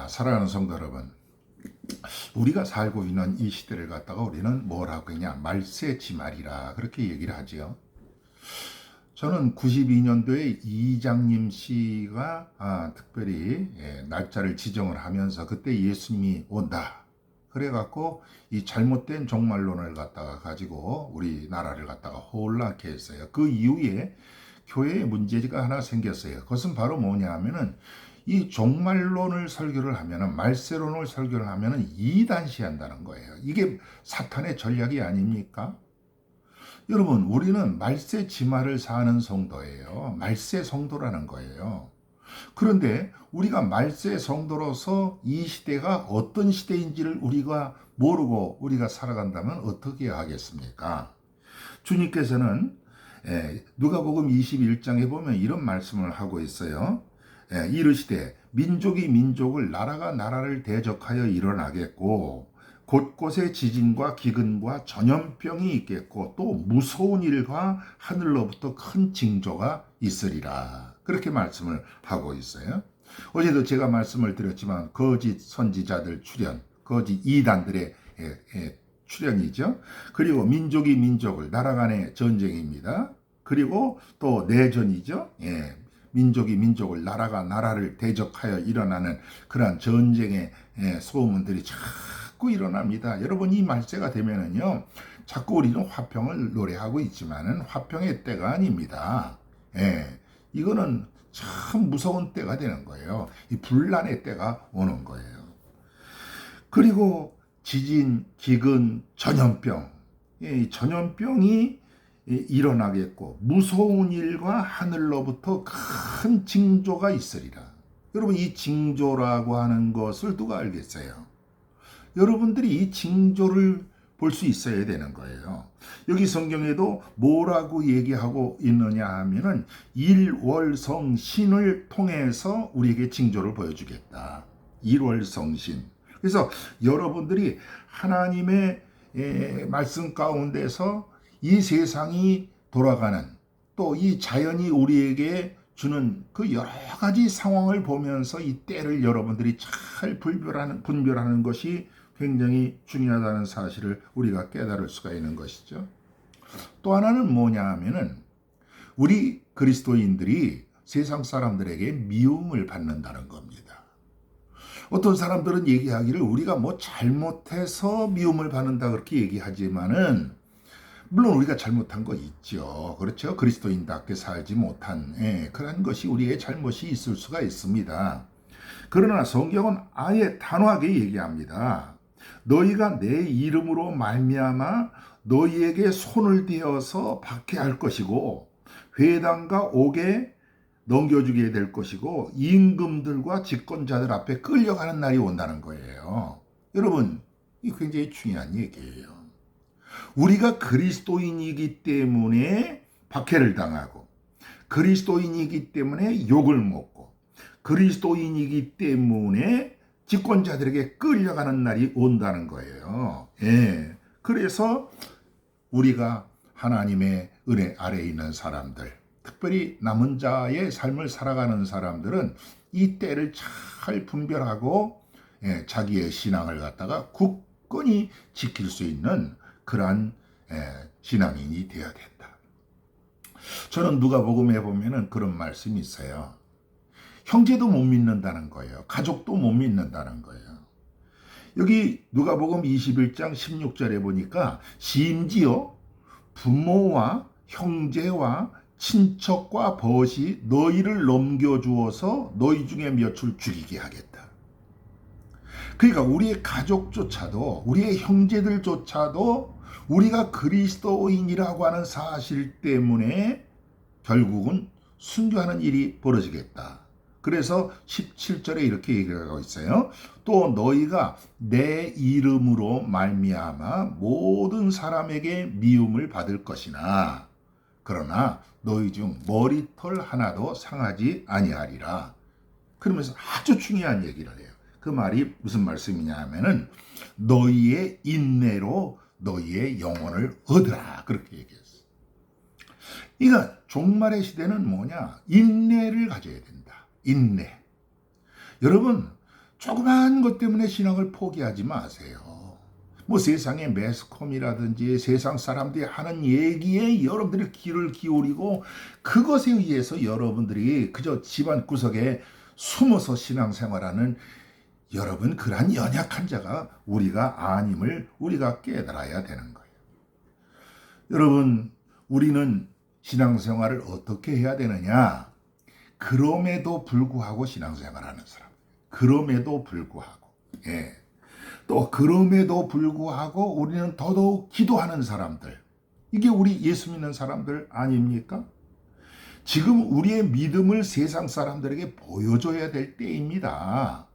사랑하는 성도 여러분, 우리가 살고 있는 이 시대를 갖다가 우리는 뭐라고 했냐? 말세지말이라 그렇게 얘기를 하지요. 저는 92년도에 이장님 씨가 특별히 날짜를 지정을 하면서 그때 예수님이 온다. 그래갖고 이 잘못된 종말론을 갖다가 가지고 우리나라를 갖다가 혼란케 했어요. 그 이후에 교회에 문제가 하나 생겼어요. 그것은 바로 뭐냐 하면은 이 종말론을 설교를 하면은, 말세론을 설교를 하면은 이단시한다는 거예요. 이게 사탄의 전략이 아닙니까? 여러분, 우리는 말세 지말을 사는 성도예요. 말세 성도라는 거예요. 그런데 우리가 말세 성도로서 이 시대가 어떤 시대인지를 우리가 모르고 우리가 살아간다면 어떻게 하겠습니까? 주님께서는 누가복음 21장에 보면 이런 말씀을 하고 있어요. 이르시되 민족이 민족을, 나라가 나라를 대적하여 일어나겠고 곳곳에 지진과 기근과 전염병이 있겠고 또 무서운 일과 하늘로부터 큰 징조가 있으리라. 그렇게 말씀을 하고 있어요. 어제도 제가 말씀을 드렸지만 거짓 선지자들 출현, 거짓 이단들의 출현이죠. 그리고 민족이 민족을, 나라 간의 전쟁입니다. 그리고 또 내전이죠. 민족이 민족을, 나라가 나라를 대적하여 일어나는 그러한 전쟁의 소문들이 자꾸 일어납니다. 여러분, 이 말세가 되면은요, 자꾸 우리는 화평을 노래하고 있지만은 화평의 때가 아닙니다. 이거는 참 무서운 때가 되는 거예요. 이 분란의 때가 오는 거예요. 그리고 지진, 기근, 전염병, 이 전염병이 일어나겠고 무서운 일과 하늘로부터 큰 징조가 있으리라. 여러분, 이 징조라고 하는 것을 누가 알겠어요? 여러분들이 이 징조를 볼 수 있어야 되는 거예요. 여기 성경에도 뭐라고 얘기하고 있느냐 하면은 일월성신을 통해서 우리에게 징조를 보여주겠다. 일월성신. 그래서 여러분들이 하나님의 말씀 가운데서 이 세상이 돌아가는, 또 이 자연이 우리에게 주는 그 여러 가지 상황을 보면서 이 때를 여러분들이 잘 분별하는 것이 굉장히 중요하다는 사실을 우리가 깨달을 수가 있는 것이죠. 또 하나는 뭐냐 하면은 우리 그리스도인들이 세상 사람들에게 미움을 받는다는 겁니다. 어떤 사람들은 얘기하기를 우리가 뭐 잘못해서 미움을 받는다 그렇게 얘기하지만은, 물론 우리가 잘못한 거 있죠. 그렇죠? 그리스도인답게 살지 못한 그런 것이 우리의 잘못이 있을 수가 있습니다. 그러나 성경은 아예 단호하게 얘기합니다. 너희가 내 이름으로 말미암아 너희에게 손을 대어서 박해할 것이고 회당과 옥에 넘겨주게 될 것이고 임금들과 집권자들 앞에 끌려가는 날이 온다는 거예요. 여러분, 이 굉장히 중요한 얘기예요. 우리가 그리스도인이기 때문에 박해를 당하고, 그리스도인이기 때문에 욕을 먹고, 그리스도인이기 때문에 집권자들에게 끌려가는 날이 온다는 거예요. 그래서 우리가 하나님의 은혜 아래에 있는 사람들, 특별히 남은 자의 삶을 살아가는 사람들은 이 때를 잘 분별하고 자기의 신앙을 갖다가 굳건히 지킬 수 있는 그러한 신앙인이 되어야 된다. 저는 누가복음에 보면은 그런 말씀이 있어요. 형제도 못 믿는다는 거예요. 가족도 못 믿는다는 거예요. 여기 누가복음 21장 16절에 보니까 심지어 부모와 형제와 친척과 벗이 너희를 넘겨주어서 너희 중에 몇을 죽이게 하겠다. 그러니까 우리의 가족조차도, 우리의 형제들조차도 우리가 그리스도인이라고 하는 사실 때문에 결국은 순교하는 일이 벌어지겠다. 그래서 17절에 이렇게 얘기하고 있어요. 또 너희가 내 이름으로 말미암아 모든 사람에게 미움을 받을 것이나 그러나 너희 중 머리털 하나도 상하지 아니하리라. 그러면서 아주 중요한 얘기를 해요. 그 말이 무슨 말씀이냐 하면은 너희의 인내로 너희의 영혼을 얻으라. 그렇게 얘기했어요. 그러니까 종말의 시대는 뭐냐? 인내를 가져야 된다. 인내. 여러분, 조그만 것 때문에 신앙을 포기하지 마세요. 뭐 세상의 매스컴이라든지 세상 사람들이 하는 얘기에 여러분들이 귀를 기울이고 그것에 의해서 여러분들이 그저 집안 구석에 숨어서 신앙생활하는 여러분, 그러한 연약한 자가 우리가 아님을 우리가 깨달아야 되는 거예요. 여러분, 우리는 신앙생활을 어떻게 해야 되느냐? 그럼에도 불구하고 신앙생활하는 사람, 그럼에도 불구하고, 예. 또 그럼에도 불구하고 우리는 더더욱 기도하는 사람들, 이게 우리 예수 믿는 사람들 아닙니까? 지금 우리의 믿음을 세상 사람들에게 보여줘야 될 때입니다.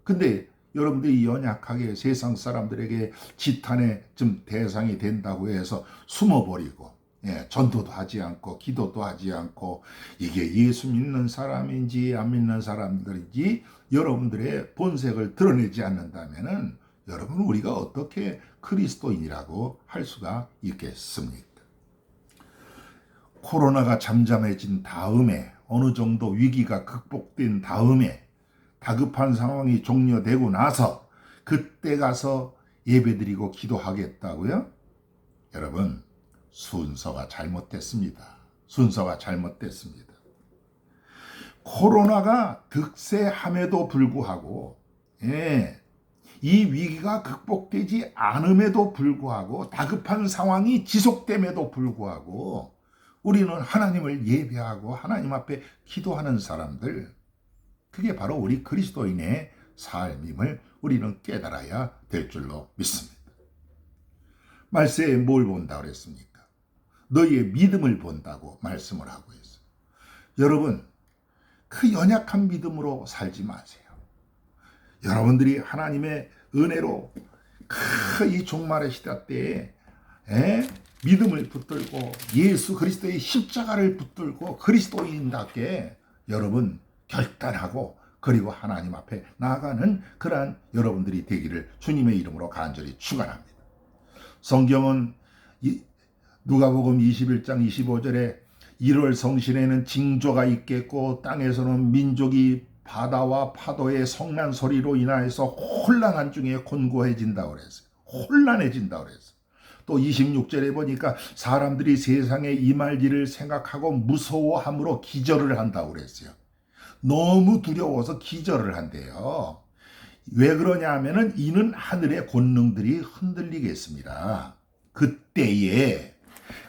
근데 여러분들이 연약하게 세상 사람들에게 지탄의 좀 대상이 된다고 해서 숨어버리고, 예, 전도도 하지 않고 기도도 하지 않고, 이게 예수 믿는 사람인지 안 믿는 사람들인지 여러분들의 본색을 드러내지 않는다면은 여러분, 우리가 어떻게 그리스도인이라고 할 수가 있겠습니까? 코로나가 잠잠해진 다음에, 어느 정도 위기가 극복된 다음에, 다급한 상황이 종료되고 나서 그때 가서 예배드리고 기도하겠다고요? 여러분, 순서가 잘못됐습니다. 순서가 잘못됐습니다. 코로나가 득세함에도 불구하고, 예, 이 위기가 극복되지 않음에도 불구하고, 다급한 상황이 지속됨에도 불구하고 우리는 하나님을 예배하고 하나님 앞에 기도하는 사람들, 그게 바로 우리 그리스도인의 삶임을 우리는 깨달아야 될 줄로 믿습니다. 말세에 뭘 본다고 그랬습니까? 너희의 믿음을 본다고 말씀을 하고 있어요. 여러분, 그 연약한 믿음으로 살지 마세요. 여러분들이 하나님의 은혜로 이 종말의 시대 때에 믿음을 붙들고 예수 그리스도의 십자가를 붙들고 그리스도인답게 여러분 결단하고, 그리고 하나님 앞에 나아가는 그러한 여러분들이 되기를 주님의 이름으로 간절히 축원합니다. 성경은 누가복음 21장 25절에 1월 성신에는 징조가 있겠고 땅에서는 민족이 바다와 파도의 성난 소리로 인하여서 혼란한 중에 곤고해진다고 그랬어요. 혼란해진다고 그랬어요. 또 26절에 보니까 사람들이 세상에 임할 일을 생각하고 무서워함으로 기절을 한다고 그랬어요. 너무 두려워서 기절을 한대요. 왜 그러냐 하면은 이는 하늘의 권능들이 흔들리겠습니다. 그때에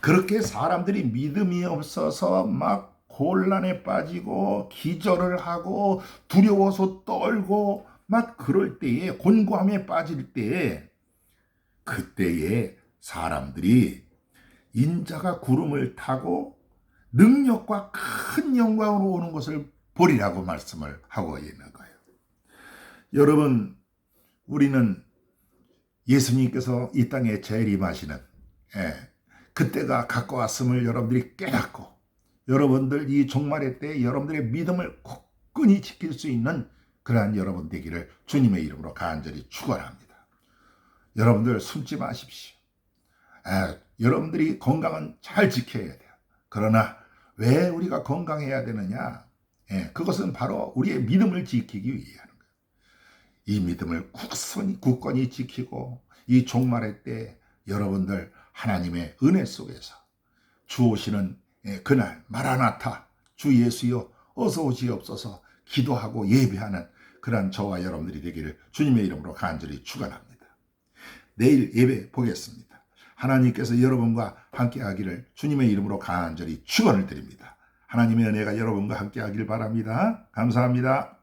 그렇게 사람들이 믿음이 없어서 막 곤란에 빠지고 기절을 하고 두려워서 떨고 막 그럴 때에, 곤고함에 빠질 때에, 그때에 사람들이 인자가 구름을 타고 능력과 큰 영광으로 오는 것을 보리라고 말씀을 하고 있는 거예요. 여러분, 우리는 예수님께서 이 땅에 재림하시는 그때가 가까웠음을 여러분들이 깨닫고, 여러분들 이 종말의 때 여러분들의 믿음을 굳건히 지킬 수 있는 그러한 여러분 되기를 주님의 이름으로 간절히 축원합니다. 여러분들 숨지 마십시오. 여러분들이 건강은 잘 지켜야 돼요. 그러나 왜 우리가 건강해야 되느냐? 그것은 바로 우리의 믿음을 지키기 위해 하는 거예요. 이 믿음을 굳건히 지키고 이 종말의 때 여러분들 하나님의 은혜 속에서 주 오시는 그날 마라나타, 주 예수여 어서 오시옵소서 기도하고 예배하는 그런 저와 여러분들이 되기를 주님의 이름으로 간절히 축원합니다. 내일 예배 보겠습니다. 하나님께서 여러분과 함께 하기를 주님의 이름으로 간절히 축원을 드립니다. 하나님의 은혜가 여러분과 함께 하길 바랍니다. 감사합니다.